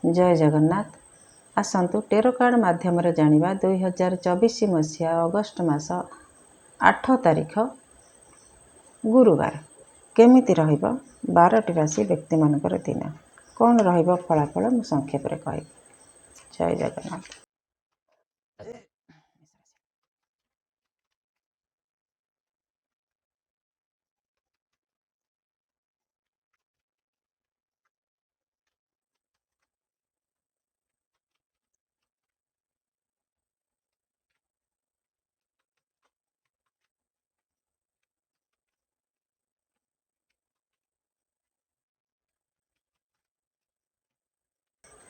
जय Jagannath. आसतु tarot card माध्यम जानिबा 2024 मसीहा अगस्ट मास 8 तारिख गुरुवार केमिति रहिबो 12टी राशि व्यक्ति मानकर दिन कौन रहिबो फलाफल मु संक्षेप रे कहबी। जय जगन्नाथ।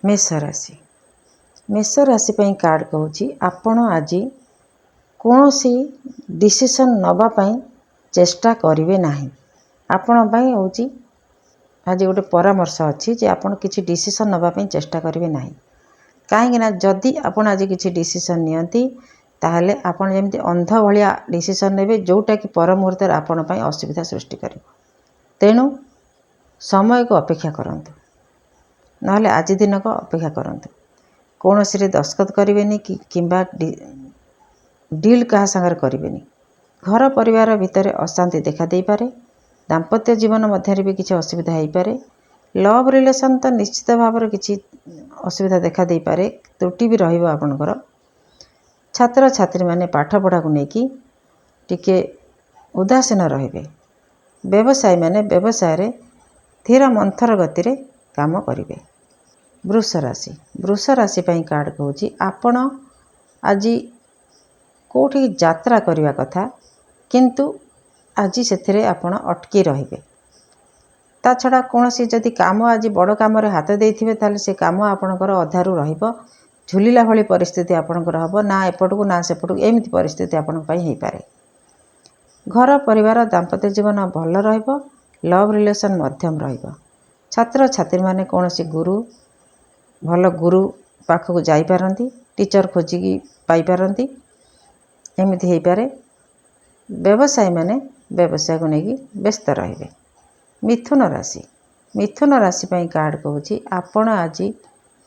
मेष राशि कार्ड कहूँ आपण आज कौन सी डिसीजन नवा पाई चेष्टा करिवे नाही। आपण पाई होची आज गोटे परामर्श अच्छी जे आपण किसी डिसीजन नवा पाई चेष्टा करिवे नाही। कहीं ना जदि आपण आज किसी डिसीजन नियंती ताहले आपण जेमती अंध भलिया डिसीजन नेबे जोटा कि पर मुहूर्त आपण पाई असुविधा सृष्टि करिवो। तेणु समय को अपेक्षा करंतु नहले आज दिन को अपेक्षा करंतु। कौन सी दस्खत करें किंबा डील क्या सागर करें। घर परिवार भितर अशांति देखा दे पारे। दाम्पत्य जीवन मध्य भी किसी असुविधा हो पारे। लव रिलेशन तो निश्चित भाव किसी असुविधा देखा दे पारे। त्रुटि भी रहिबो आपनकर। छात्र छात्री माने पाठ पढ़ा को लेकिन टिके उदासीन रहिबे। व्यवसायी माने व्यवसाय रे धीर मंथर गति रे काम करिवे। वृष राशि पई कार्ड कहूँ आपण आज कोठी यात्रा करने कथा किंतु आज से आपण अटकी रहिबे। ता छड़ा कौन सी जदि काम आज बड़ काम हाथ देथिबे ताले से काम आपणकर अधारू रहिबो। झुलिला भली परिस्थिति आपणकर हबो ना एपटकू ना सेपटकू एमिति परिस्थिति आपण पई हेई पारे। घर परिवार दाम्पत्य जीवन भल रहिबो। लव रिलेशन मध्यम रहिबो। छात्र छात्री माने कौन सी गुरु भल गुरु पाखक जाई पारंती। टीचर खोजिकी पाई पारंती एमिति हेई पारे। व्यवसायी माने व्यवसाय को लेकिन व्यस्त रहिबे। मिथुन राशि पई कार्ड कहूँ आपण आज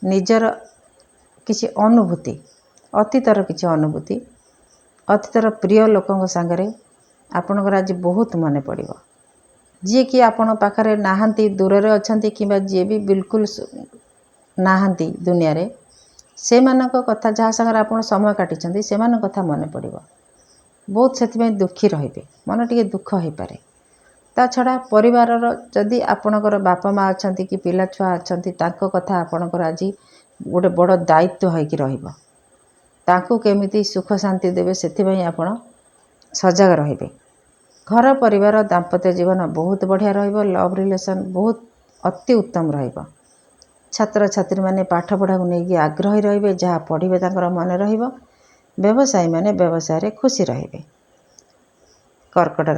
निजर किसी अनुभूति अतीतर किसी अनुभूति अतीतर प्रिय लोकों सांगरे आपणकर आज बहुत मन पड़िबो। जी कि आपण पाखरे नाहांती दूर रे अछंती किंबा जी भी बिल्कुल नाहांती दुनिया रे से मानक कथा जहाँ सागर आपण समय काटिछंती से मानक कथा मन पड़िबो। बहुत से दुखी रहिबे। मन टिके दुख हो पारे। ता छड़ा परिवार जदि आपणकर बापा माँ अच्छा कि पिला छुआ अच्छा तांको कथा आपणकर आज गोटे बड़ दायित्व होइकी रहिबो। तांको केमिति सुख शांति देवे सेथिबई आपण सजग रहिबे। घर परिवार दाम्पत्य जीवन बहुत बढ़िया रहिबो। लव रिलेशन बहुत अति उत्तम रहिबो। छात्र छात्री माने पाठ पढ़ा को लेकिन आग्रही रहिबे। जहाँ पढ़िबे तांकर मन रहिबो। व्यवसायी माने व्यवसाय रे खुशी रहिबे। कर्कट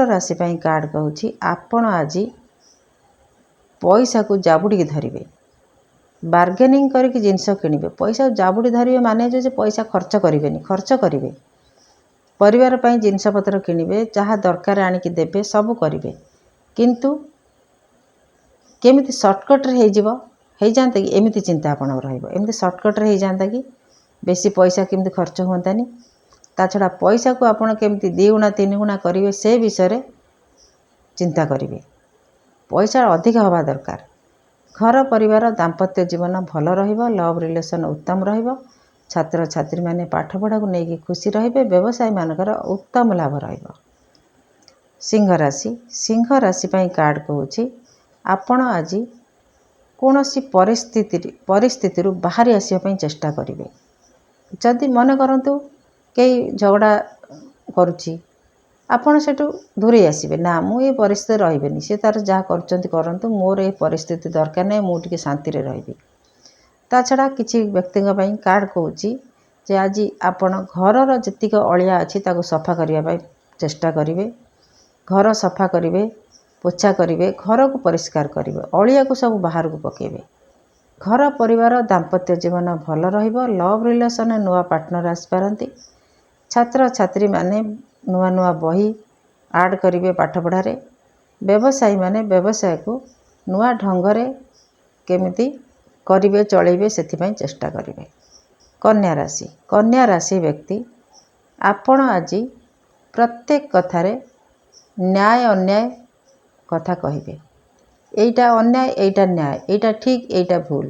राशि पई कार्ड कहूँ आपण आज पैसा को जाबुड़ी धरिबे। बार्गेनिंग करके जिनस किनिबे। पैसा जाबुड़ी धरिबे माने जो पैसा खर्च करिवेनी खर्च करिवे। परिवार पई जिनस पत्र किनिबे जहाँ दरकार आनिकी देबे सब करिवे। किंतु केमिति शॉर्टकट रे हेई जिवो हेई जानते कि एमिति चिंता आपण रहिबो। एमिति शॉर्टकट रे हेई जानता कि बेसी पैसा केमिति खर्च होंतानी। ता छड़ा पैसा को आपण केमिति 2 गुणा 3 गुणा करिवे से विषय रे चिंता करिवे। पैसा अधिक हवा दरकार। घर परिवार दाम्पत्य जीवन भल रहिबो। लव रिलेशन उत्तम रहिबो। छात्र छात्री माने पाठ पढ़ा को लेकिन खुशी रहिबे। व्यवसायी मानकर उत्तम लाभ रहिबो। सिंह राशि पई कार्ड कहूँ आपण आज कौन सी परिस्थिति बाहरी आसिया पई चेष्टा करिवे। जदि मन करंतु कई झगड़ा करुच्ची आपण सेठू दूरे आसबे ना मु ये परिस्थिति रहिबेनी से तार जहाँ करचंती करंतु मोर ये परिस्थिति दरकार नहीं मु टिके शांति रे रहिबी। ता छड़ा किसी व्यक्ति पई कार्ड कहूँ जे आज आपण घर जतिक अलिया अच्छी ताको सफा करने पाई चेष्टा करिवे। घर सफा करिवे पोछा करिवे घर को परिष्कार करिवे अलिया को सब बाहर को पकेबे। घर परिवार दाम्पत्य जीवन भल रहिबो। लव रिलेशन नुआ पार्टनर आसी पारंती। छात्र छात्री माने नुआ नुआ बही आड करिवे पाठ पढ़ारे। व्यवसायी माने व्यवसाय को नुआ ढंग रे केमिति କରିବେ ଚଳେଇବେ ସେଥିପାଇଁ ଚେଷ୍ଟା କରିବେ। କନ୍ୟା ରାଶି ବ୍ୟକ୍ତି ଆପଣ ଆଜି ପ୍ରତ୍ୟେକ କଥାରେ ନ୍ୟାୟ ଅନ୍ୟାୟ କଥା କହିବେ। ଏଇଟା ଅନ୍ୟାୟ, ଏଇଟା ନ୍ୟାୟ, ଏଇଟା ଠିକ୍, ଏଇଟା ଭୁଲ।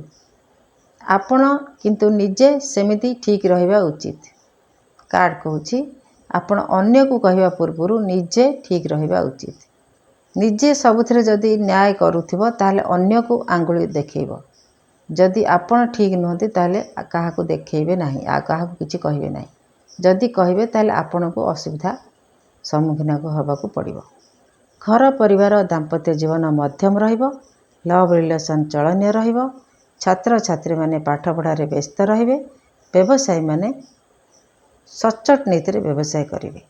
ଆପଣ କିନ୍ତୁ ନିଜେ ସେମିତି ଠିକ୍ ରହିବା ଉଚିତ। କାର୍ଡ଼ କହୁଛି ଆପଣ ଅନ୍ୟକୁ କହିବା ପୂର୍ବରୁ ନିଜେ ଠିକ୍ ରହିବା ଉଚିତ। ନିଜେ ସବୁଥିରେ ଯଦି ନ୍ୟାୟ କରୁଥିବ ତାହେଲେ ଅନ୍ୟକୁ ଆଙ୍ଗୁଳି ଦେଖେଇବ। ଯଦି ଆପଣ ଠିକ୍ ନୁହନ୍ତି ତାହେଲେ କାହାକୁ ଦେଖେଇବେ ନାହିଁ, ଆଉ କାହାକୁ କିଛି କହିବେ ନାହିଁ। ଯଦି କହିବେ ତାହେଲେ ଆପଣଙ୍କୁ ଅସୁବିଧା ସମ୍ମୁଖୀନ ହେବାକୁ ପଡ଼ିବ। ଘର ପରିବାର ଦାମ୍ପତ୍ୟ ଜୀବନ ମଧ୍ୟମ ରହିବ। ଲଭ୍ ରିଲେସନ୍ ଚଳନୀୟ ରହିବ। ଛାତ୍ରଛାତ୍ରୀମାନେ ପାଠପଢ଼ାରେ ବ୍ୟସ୍ତ ରହିବେ। ବ୍ୟବସାୟୀମାନେ ସଚ୍ଚୋଟ ନୀତିରେ ବ୍ୟବସାୟ କରିବେ।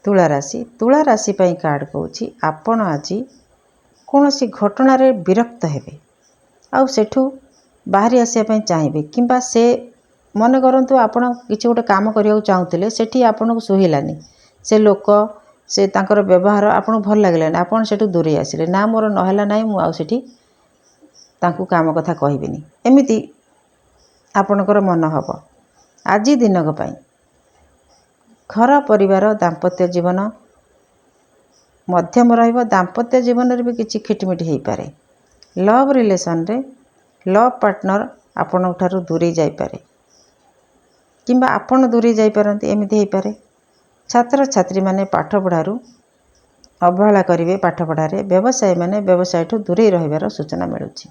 ତୁଳା ରାଶି ପାଇଁ କାର୍ଡ଼ କହୁଛି ଆପଣ ଆଜି କୌଣସି ଘଟଣାରେ ବିରକ୍ତ ହେବେ ଆଉ ସେଠୁ ବାହାରି ଆସିବା ପାଇଁ ଚାହିଁବେ, କିମ୍ବା ସେ ମନେ କରନ୍ତୁ ଆପଣ କିଛି ଗୋଟେ କାମ କରିବାକୁ ଚାହୁଁଥିଲେ, ସେଠି ଆପଣଙ୍କୁ ସୁହିଲାନି, ସେ ଲୋକ ସେ ତାଙ୍କର ବ୍ୟବହାର ଆପଣଙ୍କୁ ଭଲ ଲାଗିଲାନି, ଆପଣ ସେଠୁ ଦୂରେଇ ଆସିଲେ, ନା ମୋର ନହେଲା ନାହିଁ, ମୁଁ ଆଉ ସେଠି ତାଙ୍କୁ କାମ କଥା କହିବିନି, ଏମିତି ଆପଣଙ୍କର ମନ ହେବ। ଆଜି ଦିନକ ପାଇଁ ଘର ପରିବାର ଦାମ୍ପତ୍ୟ ଜୀବନ ମଧ୍ୟମ ରହିବ। ଦାମ୍ପତ୍ୟ ଜୀବନରେ ବି କିଛି ଖିଟିମିଟି ହୋଇପାରେ। ଲଭ୍ ରିଲେସନରେ ଲଭ୍ ପାର୍ଟନର ଆପଣଙ୍କ ଠାରୁ ଦୂରେଇ ଯାଇପାରେ, କିମ୍ବା ଆପଣ ଦୂରେଇ ଯାଇପାରନ୍ତି, ଏମିତି ହୋଇପାରେ। ଛାତ୍ରଛାତ୍ରୀମାନେ ପାଠପଢ଼ାରୁ ଅବହେଳା କରିବେ ପାଠପଢ଼ାରେ। ବ୍ୟବସାୟୀମାନେ ବ୍ୟବସାୟଠୁ ଦୂରେଇ ରହିବାର ସୂଚନା ମିଳୁଛି।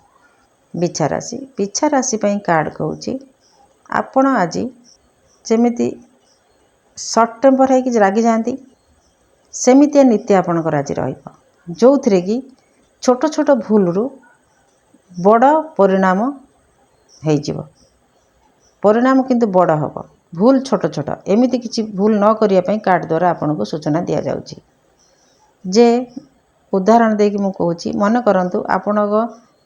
ବିଛା ରାଶି ପାଇଁ କାର୍ଡ଼ କହୁଛି ଆପଣ ଆଜି ଯେମିତି ସର୍ଟ ଟେମ୍ପର ହେଇକି ରାଗିଯାଆନ୍ତି, ସେମିତିଆ ନୀତି ଆପଣଙ୍କର ଆଜି ରହିବ, ଯେଉଁଥିରେ କି ଛୋଟ ଛୋଟ ଭୁଲରୁ ବଡ଼ ପରିଣାମ ହେଇଯିବ। ପରିଣାମ କିନ୍ତୁ ବଡ଼ ହେବ, ଭୁଲ ଛୋଟ ଛୋଟ, ଏମିତି କିଛି ଭୁଲ ନ କରିବା ପାଇଁ କାର୍ଡ଼ ଦ୍ୱାରା ଆପଣଙ୍କୁ ସୂଚନା ଦିଆଯାଉଛି। ଯେ ଉଦାହରଣ ଦେଇକି ମୁଁ କହୁଛି, ମନେ କରନ୍ତୁ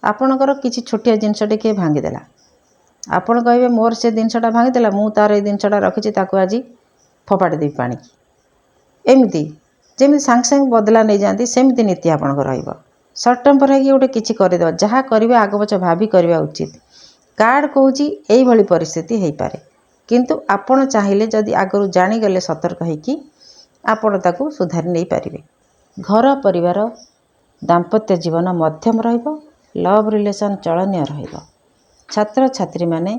ଆପଣଙ୍କର କିଛି ଛୋଟିଆ ଜିନିଷଟେ କିଏ ଭାଙ୍ଗିଦେଲା। ଆପଣ କହିବେ ମୋର ସେ ଜିନିଷଟା ଭାଙ୍ଗିଦେଲା, ମୁଁ ତାର ଏଇ ଜିନିଷଟା ରଖିଛି, ତାକୁ ଆଜି ଫୋପାଡ଼ି ଦେବି ପାଣିକି। ଏମିତି ଯେମିତି ସାଙ୍ଗେ ସାଙ୍ଗେ ବଦଲା ନେଇଯାଆନ୍ତି, ସେମିତି ନୀତି ଆପଣଙ୍କର ରହିବ। ସର୍ଟ ଟେମ୍ପର ହେଇକି ଗୋଟେ କିଛି କରିଦେବ, ଯାହା କରିବେ ଆଗ ପଛ ଭାବି କରିବା ଉଚିତ। କାର୍ଡ଼ କହୁଛି ଏଇଭଳି ପରିସ୍ଥିତି ହେଇପାରେ, କିନ୍ତୁ ଆପଣ ଚାହିଁଲେ ଯଦି ଆଗରୁ ଜାଣିଗଲେ ସତର୍କ ହେଇକି ଆପଣ ତାକୁ ସୁଧାରି ନେଇପାରିବେ। ଘର ପରିବାର ଦାମ୍ପତ୍ୟ ଜୀବନ ମଧ୍ୟମ ରହିବ। ଲଭ୍ ରିଲେସନ୍ ଚଳନୀୟ ରହିବ। ଛାତ୍ରଛାତ୍ରୀମାନେ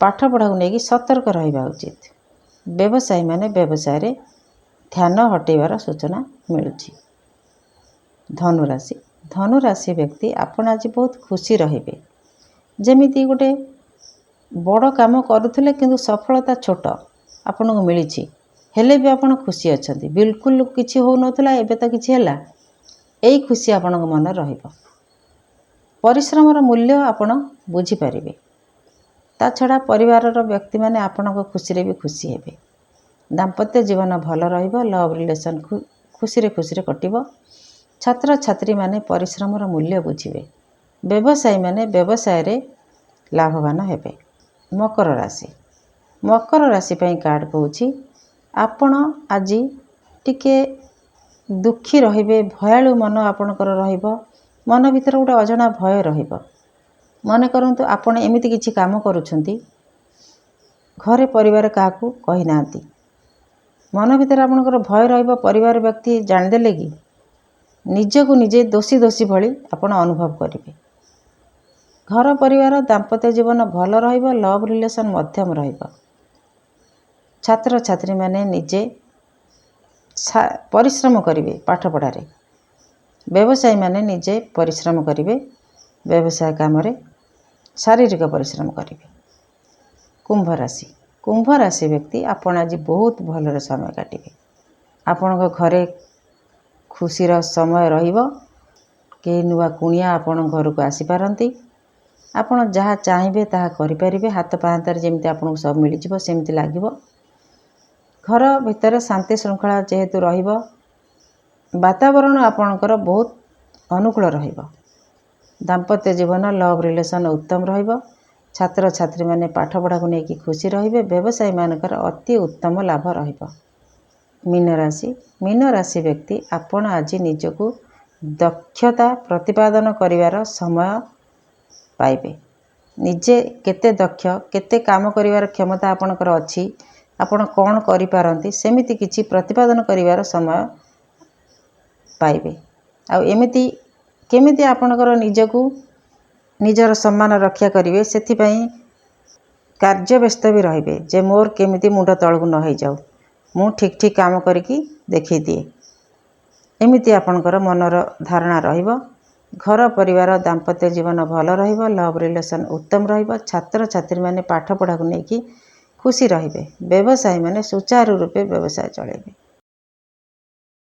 ପାଠପଢ଼ାକୁ ନେଇକି ସତର୍କ ରହିବା ଉଚିତ। ବ୍ୟବସାୟୀମାନେ ବ୍ୟବସାୟରେ ଧ୍ୟାନ ହଟେଇବାର ସୂଚନା ମିଳୁଛି। ଧନୁରାଶି ବ୍ୟକ୍ତି ଆପଣ ଆଜି ବହୁତ ଖୁସି ରହିବେ। ଯେମିତି ଗୋଟେ ବଡ଼ କାମ କରୁଥିଲେ କିନ୍ତୁ ସଫଳତା ଛୋଟ ଆପଣଙ୍କୁ ମିଳିଛି, ହେଲେ ବି ଆପଣ ଖୁସି ଅଛନ୍ତି। ବିଲକୁଲ କିଛି ହେଉନଥିଲା, ଏବେ ତ କିଛି ହେଲା, ଏଇ ଖୁସି ଆପଣଙ୍କ ମନରେ ରହିବ। ପରିଶ୍ରମର ମୂଲ୍ୟ ଆପଣ ବୁଝିପାରିବେ। ତା ଛଡ଼ା ପରିବାରର ବ୍ୟକ୍ତିମାନେ ଆପଣଙ୍କ ଖୁସିରେ ବି ଖୁସି ହେବେ। ଦାମ୍ପତ୍ୟ ଜୀବନ ଭଲ ରହିବ। ଲଭ୍ ରିଲେସନ୍ ଖୁସିରେ କଟିବ। ଛାତ୍ରଛାତ୍ରୀମାନେ ପରିଶ୍ରମର ମୂଲ୍ୟ ବୁଝିବେ। ବ୍ୟବସାୟୀମାନେ ବ୍ୟବସାୟରେ ଲାଭବାନ ହେବେ। ମକର ରାଶି ପାଇଁ କାର୍ଡ଼ କହୁଛି ଆପଣ ଆଜି ଟିକେ ଦୁଃଖୀ ରହିବେ। ଭୟାଳୁ ମନ ଆପଣଙ୍କର ରହିବ। ମନ ଭିତରେ ଗୋଟେ ଅଜଣା ଭୟ ରହିବ। ମନେ କରନ୍ତୁ ଆପଣ ଏମିତି କିଛି କାମ କରୁଛନ୍ତି, ଘରେ ପରିବାର କାହାକୁ କହିନାହାନ୍ତି, ମନ ଭିତରେ ଆପଣଙ୍କର ଭୟ ରହିବ। ପରିବାର ବ୍ୟକ୍ତି ଜାଣିଦେଲେ କି ନିଜକୁ ନିଜେ ଦୋଷୀ ଭଳି ଆପଣ ଅନୁଭବ କରିବେ। ଘର ପରିବାର ଦାମ୍ପତ୍ୟ ଜୀବନ ଭଲ ରହିବ। ଲଭ୍ ରିଲେସନ୍ ମଧ୍ୟମ ରହିବ। ଛାତ୍ରଛାତ୍ରୀମାନେ ନିଜେ ପରିଶ୍ରମ କରିବେ ପାଠପଢ଼ାରେ। ବ୍ୟବସାୟୀମାନେ ନିଜେ ପରିଶ୍ରମ କରିବେ, ବ୍ୟବସାୟ କାମରେ ଶାରୀରିକ ପରିଶ୍ରମ କରିବେ। କୁମ୍ଭ ରାଶି ବ୍ୟକ୍ତି ଆପଣ ଆଜି ବହୁତ ଭଲରେ ସମୟ କାଟିବେ। ଆପଣଙ୍କ ଘରେ ଖୁସିର ସମୟ ରହିବ। କେହି ନୂଆ କୁଣିଆ ଆପଣଙ୍କ ଘରକୁ ଆସିପାରନ୍ତି। ଆପଣ ଯାହା ଚାହିଁବେ ତାହା କରିପାରିବେ। ହାତ ପାହାନ୍ତାରେ ଯେମିତି ଆପଣଙ୍କୁ ସବୁ ମିଳିଯିବ ସେମିତି ଲାଗିବ। ଘର ଭିତରେ ଶାନ୍ତି ଶୃଙ୍ଖଳା ଯେହେତୁ ରହିବ, ବାତାବରଣ ଆପଣଙ୍କର ବହୁତ ଅନୁକୂଳ ରହିବ। ଦାମ୍ପତ୍ୟ ଜୀବନ ଲଭ୍ ରିଲେସନ୍ ଉତ୍ତମ ରହିବ। ଛାତ୍ରଛାତ୍ରୀମାନେ ପାଠପଢ଼ାକୁ ନେଇକି ଖୁସି ରହିବେ। ବ୍ୟବସାୟୀମାନଙ୍କର ଅତି ଉତ୍ତମ ଲାଭ ରହିବ। ମୀନ ରାଶି ବ୍ୟକ୍ତି ଆପଣ ଆଜି ନିଜକୁ ଦକ୍ଷତା ପ୍ରତିପାଦନ କରିବାର ସମୟ ପାଇବେ। ନିଜେ କେତେ ଦକ୍ଷ, କେତେ କାମ କରିବାର କ୍ଷମତା ଆପଣଙ୍କର ଅଛି, ଆପଣ କ'ଣ କରିପାରନ୍ତି, ସେମିତି କିଛି ପ୍ରତିପାଦନ କରିବାର ସମୟ ପାଇବେ। ଆଉ ଏମିତି କେମିତି ଆପଣଙ୍କର ନିଜକୁ ନିଜର ସମ୍ମାନ ରକ୍ଷା କରିବେ, ସେଥିପାଇଁ କାର୍ଯ୍ୟ ବ୍ୟସ୍ତ ବି ରହିବେ ଯେ ମୋର କେମିତି ମୁଣ୍ଡ ତଳକୁ ନ ହେଇଯାଉ, ମୁଁ ଠିକ୍ ଠିକ୍ କାମ କରିକି ଦେଖେଇଦିଏ। ଏମିତି ଆପଣଙ୍କର ମନର ଧାରଣା ରହିବ। ଘର ପରିବାର ଦାମ୍ପତ୍ୟ ଜୀବନ ଭଲ ରହିବ, ଲଭ୍ ରିଲେସନ୍ ଉତ୍ତମ ରହିବ। ଛାତ୍ରଛାତ୍ରୀମାନେ ପାଠପଢ଼ାକୁ ନେଇକି ଖୁସି ରହିବେ। ବ୍ୟବସାୟୀମାନେ ସୁଚାରୁ ରୂପେ ବ୍ୟବସାୟ ଚଳାଇବେ।